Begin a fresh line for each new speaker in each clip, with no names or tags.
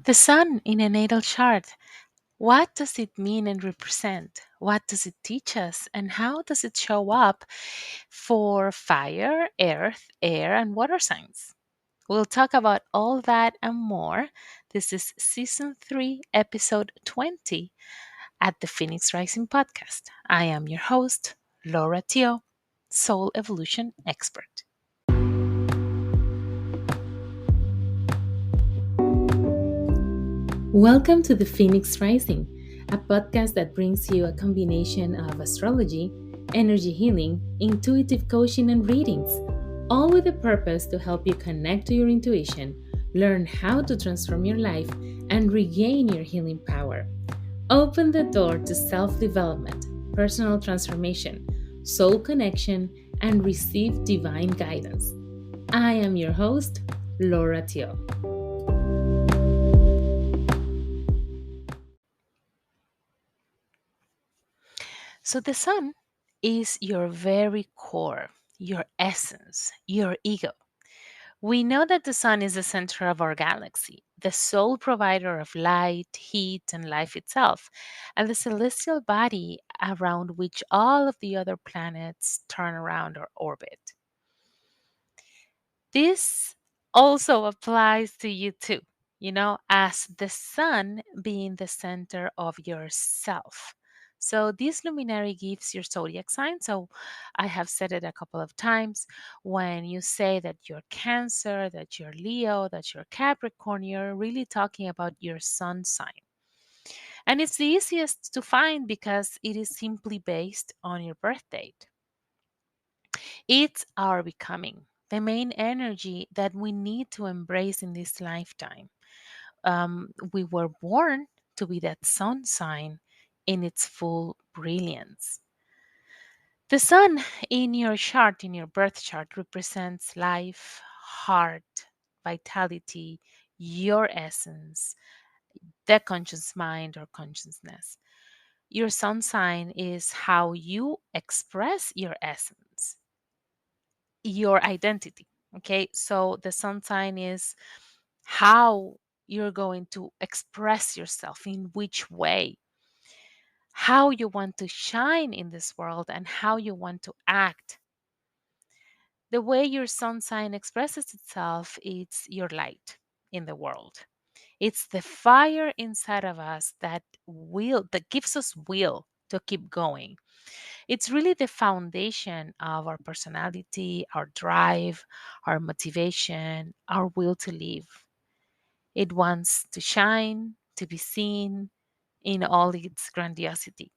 The sun in a natal chart. What does it mean and represent? What does it teach us? And how does it show up for fire, earth, air, and water signs? We'll talk about all that and more. This is season 3, episode 20 at the Phoenix Rising podcast. I am your host, Laura Teo, soul evolution expert. Welcome to the Phoenix Rising, a podcast that brings you a combination of astrology, energy healing, intuitive coaching, and readings, all with the purpose to help you connect to your intuition, learn how to transform your life, and regain your healing power. Open the door to self development, personal transformation, soul connection, and receive divine guidance. I am your host, Laura Teo. So the sun is your very core, your essence, your ego. We know that the sun is the center of our galaxy, the sole provider of light, heat, and life itself, and the celestial body around which all of the other planets turn around or orbit. This also applies to you too, as the sun being the center of yourself. So, this luminary gives your zodiac sign. So, I have said it a couple of times. When you say that you're Cancer, that you're Leo, that you're Capricorn, you're really talking about your sun sign. And it's the easiest to find because it is simply based on your birth date. It's our becoming, the main energy that we need to embrace in this lifetime. We were born to be that sun sign in its full brilliance. The sun in your chart, in your birth chart, represents life, heart, vitality, your essence, the conscious mind or consciousness. Your sun sign is how you express your essence, your identity. Okay, so the sun sign is how you're going to express yourself, in which way, how you want to shine in this world, and how you want to act. The way your sun sign expresses itself, it's your light in the world. It's the fire inside of us that gives us will to keep going. It's really the foundation of our personality, our drive, our motivation, our will to live. It wants to shine, to be seen in all its grandiosity.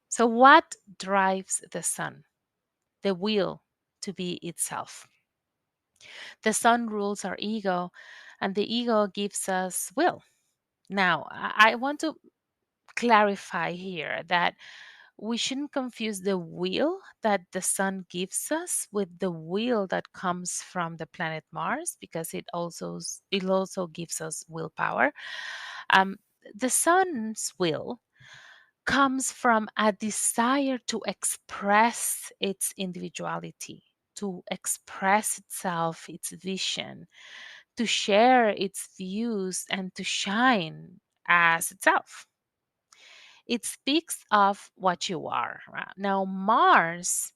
So, what drives the sun? The will to be itself. The sun rules our ego, and the ego gives us will. Now, I want to clarify here that we shouldn't confuse the will that the sun gives us with the will that comes from the planet Mars, because it also gives us willpower. Um, the sun's will comes from a desire to express its individuality, to express itself, its vision, to share its views, and to shine as itself. It speaks of what you are. Right? Now, Mars,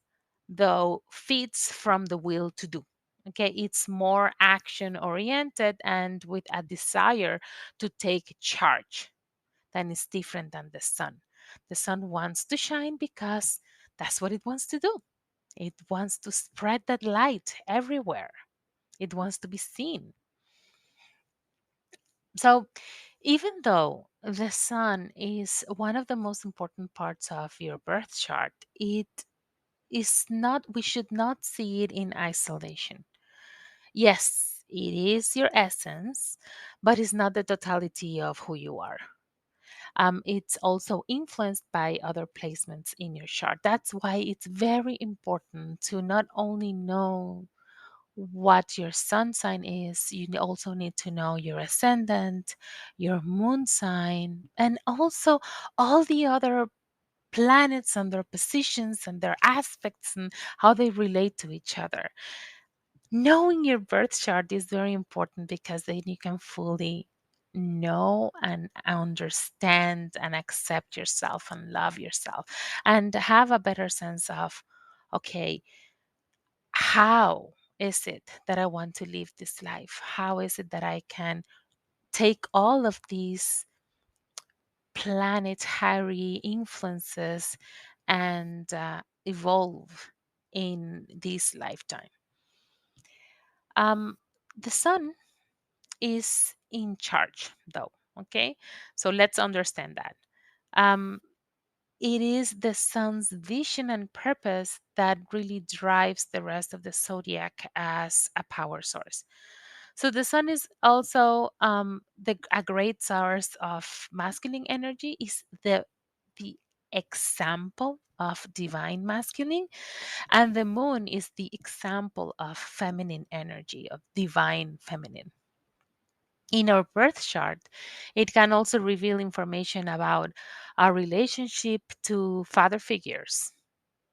though, feeds from the will to do. Okay, it's more action oriented and with a desire to take charge. Then it's different than the sun. The sun wants to shine because that's what it wants to do. It wants to spread that light everywhere. It wants to be seen. So, even though the sun is one of the most important parts of your birth chart, we should not see it in isolation. Yes, it is your essence, but it's not the totality of who you are. It's also influenced by other placements in your chart. That's why it's very important to not only know what your sun sign is, you also need to know your ascendant, your moon sign, and also all the other planets and their positions and their aspects and how they relate to each other. Knowing your birth chart is very important because then you can fully know and understand and accept yourself and love yourself and have a better sense of, okay, how is it that I want to live this life? How is it that I can take all of these planetary influences and evolve in this lifetime? Um, the sun is in charge, though. Okay, so let's understand that. Um, it is the sun's vision and purpose that really drives the rest of the zodiac as a power source. So the sun is also a great source of masculine energy. Is the example of divine masculine, and the moon is the example of feminine energy, of divine feminine. In our birth chart, it can also reveal information about our relationship to father figures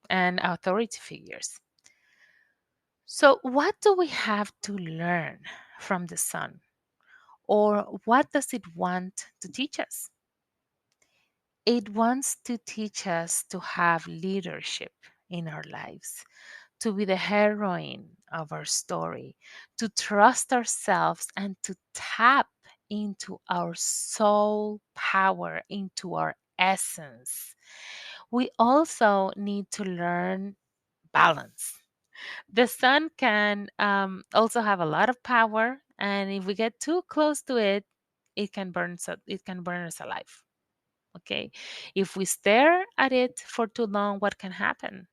and authority figures. So, what do we have to learn from the sun? Or what does it want to teach us? It wants to teach us to have leadership in our lives, to be the heroine of our story, to trust ourselves and to tap into our soul power, into our essence. We also need to learn balance. The sun can also have a lot of power, and if we get too close to it, it can burn us alive. Okay, if we stare at it for too long, what can happen?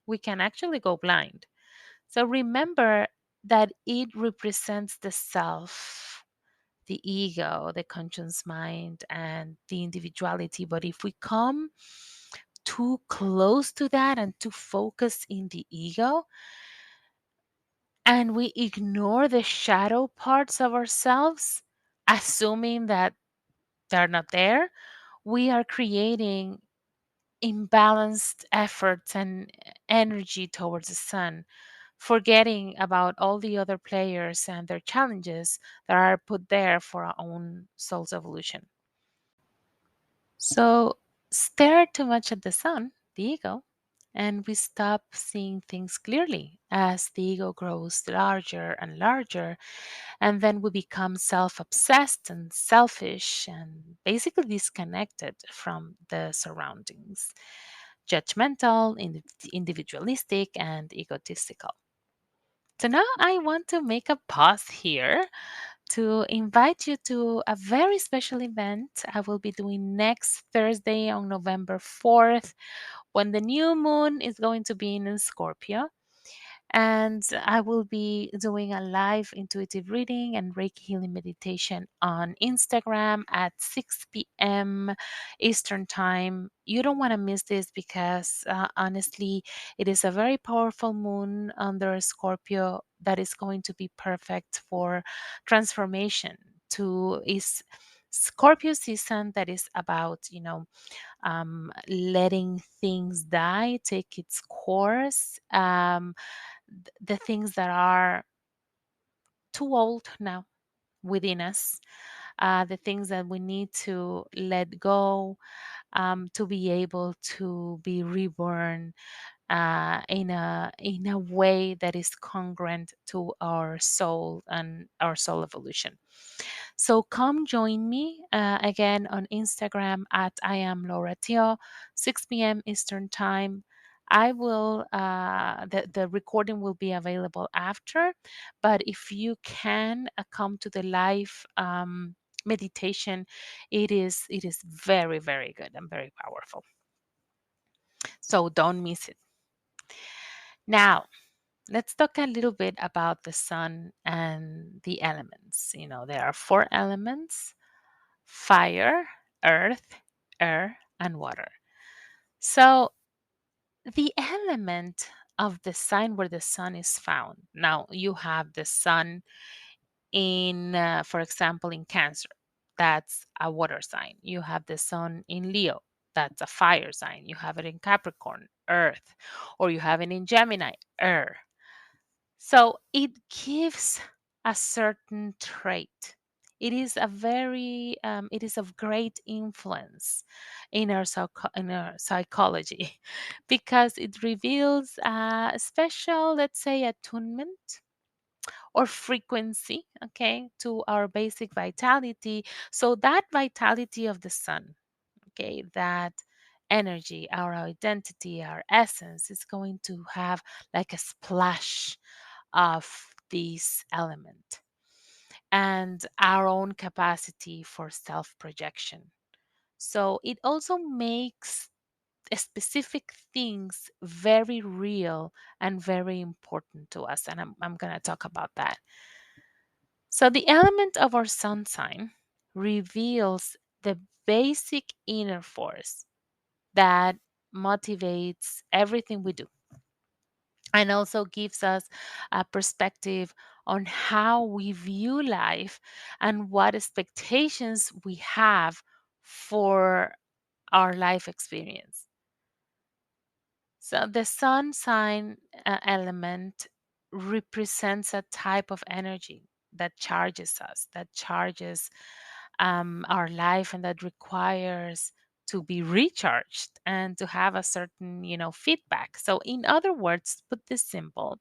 We can actually go blind. So remember that it represents the self, the ego, the conscious mind, and the individuality. But if we come too close to that and too focused in the ego, and we ignore the shadow parts of ourselves, assuming that they're not there, we are creating imbalanced efforts and energy towards the sun, forgetting about all the other players and their challenges that are put there for our own soul's evolution. So, stare too much at the sun, the ego, and we stop seeing things clearly as the ego grows larger and larger, and then we become self obsessed and selfish and basically disconnected from the surroundings, judgmental, individualistic, and egotistical. So now I want to make a pause here to invite you to a very special event I will be doing next Thursday on November 4th, when the new moon is going to be in Scorpio. And I will be doing a live intuitive reading and Reiki healing meditation on Instagram at 6 p.m. Eastern Time. You don't want to miss this because honestly, it is a very powerful moon under Scorpio that is going to be perfect for transformation. To is Scorpio season that is about, letting things die, take its course. The things that are too old now within us, the things that we need to let go, to be able to be reborn in a way that is congruent to our soul and our soul evolution. So come join me again on Instagram at I am Laura Tio, 6 p.m. Eastern Time. I will the recording will be available after, but if you can come to the live meditation, it is very, very good and very powerful. So don't miss it. Now, let's talk a little bit about the sun and the elements. There are four elements: fire, earth, air, and water. So, the element of the sign where the sun is found. Now, you have the sun for example, in Cancer. That's a water sign. You have the sun in Leo. That's a fire sign. You have it in Capricorn, earth, or you have it in Gemini, air. So it gives a certain trait. it is of great influence in in our psychology because it reveals a special, let's say, attunement or frequency, okay, to our basic vitality. So that vitality of the sun, okay, that energy, our identity, our essence is going to have like a splash of this element and our own capacity for self projection. So it also makes specific things very real and very important to us. And I'm going to talk about that. So the element of our sun sign reveals the basic inner force that motivates everything we do and also gives us a perspective on how we view life and what expectations we have for our life experience. So the sun sign element represents a type of energy that charges us, that charges our life, and that requires to be recharged and to have a certain, feedback. So, in other words, to put this simple,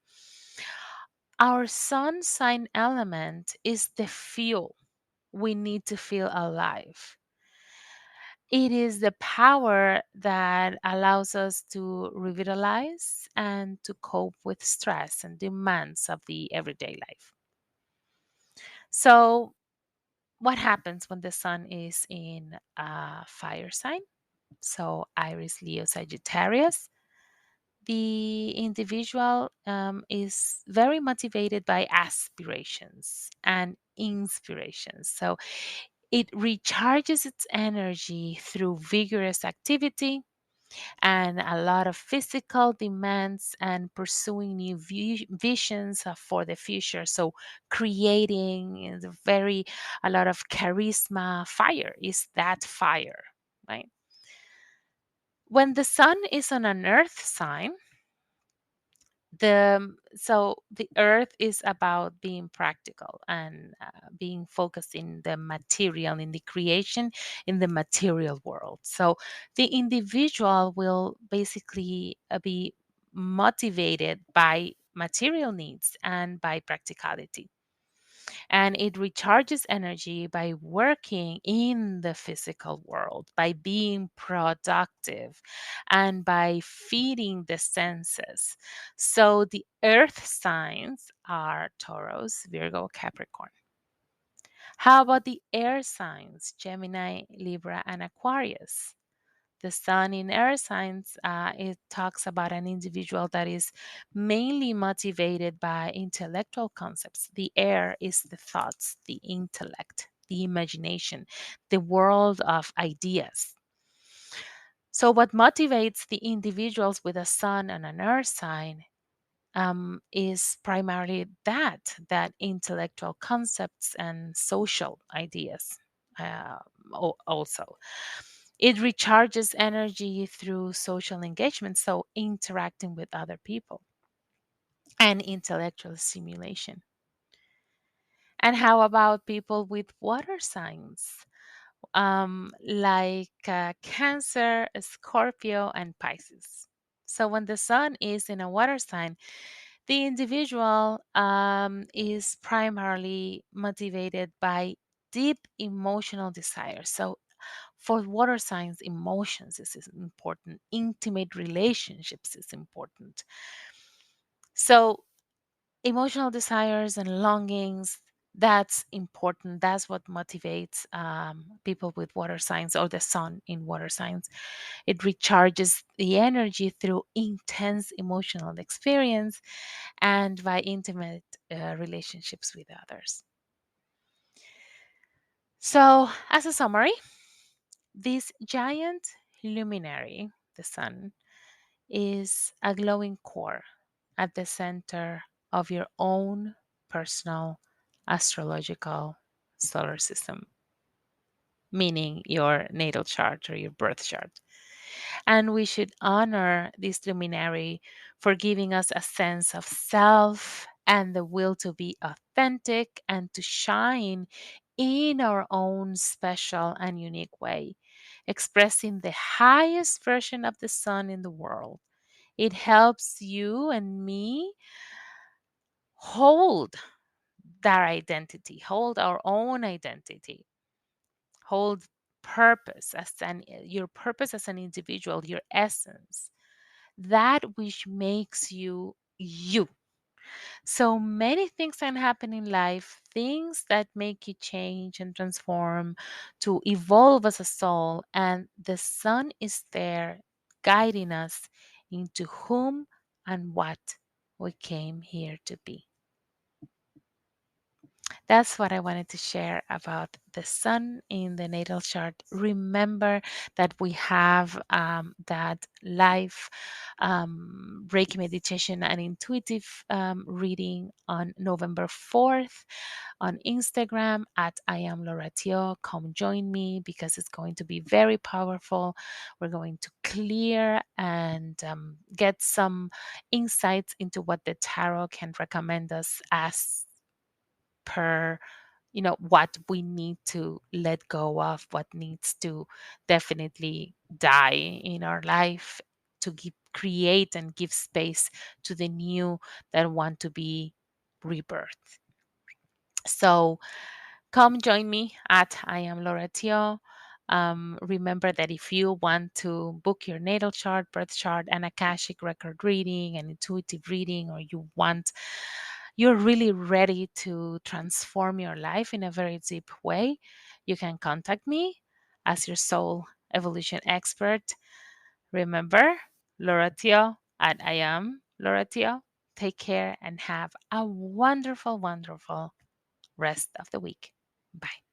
our sun sign element is the fuel we need to feel alive. It is the power that allows us to revitalize and to cope with stress and demands of the everyday life. So, what happens when the sun is in a fire sign? So, Iris, Leo, Sagittarius. The individual is very motivated by aspirations and inspirations. So, it recharges its energy through vigorous activity and a lot of physical demands and pursuing new visions for the future. So creating is a lot of charisma. Fire is that fire, right? When the sun is on an earth sign, the earth is about being practical and being focused in the material, in the creation, in the material world. So the individual will basically be motivated by material needs and by practicality, and it recharges energy by working in the physical world, by being productive, and by feeding the senses. So the earth signs are Taurus, Virgo, Capricorn. How about the air signs, Gemini, Libra, and Aquarius? The sun in air signs, it talks about an individual that is mainly motivated by intellectual concepts. The air is the thoughts, the intellect, the imagination, the world of ideas. So, what motivates the individuals with a sun and an earth sign is primarily that intellectual concepts and social ideas. Uh, Also, it recharges energy through social engagement, so interacting with other people and intellectual stimulation. And how about people with water signs, like Cancer, Scorpio, and Pisces? So when the sun is in a water sign, the individual is primarily motivated by deep emotional desire. So for water signs, emotions is important, intimate relationships is important. So emotional desires and longings, that's important. That's what motivates people with water signs or the sun in water signs. It recharges the energy through intense emotional experience and by intimate relationships with others. So, as a summary, this giant luminary, the sun, is a glowing core at the center of your own personal astrological solar system, meaning your natal chart or your birth chart. And we should honor this luminary for giving us a sense of self and the will to be authentic and to shine in our own special and unique way, expressing the highest version of the sun in the world. It helps you and me hold that identity, hold our own identity, hold purpose as your purpose as an individual, your essence, that which makes you you. So many things can happen in life, things that make you change and transform to evolve as a soul. And the sun is there guiding us into whom and what we came here to be. That's what I wanted to share about the sun in the natal chart. Remember that we have that live Reiki meditation and intuitive reading on November 4th on Instagram at I am Laura Tio. Come join me because it's going to be very powerful. We're going to clear and get some insights into what the tarot can recommend us as per what we need to let go of, what needs to definitely die in our life to create and give space to the new that want to be rebirth. So come join me at I am Laura Tio. Remember that if you want to book your natal chart, birth chart, and Akashic record reading and intuitive reading, or you're really ready to transform your life in a very deep way, you can contact me as your soul evolution expert. Remember, Laura Tio at I am Laura Tio. Take care and have a wonderful, wonderful rest of the week. Bye.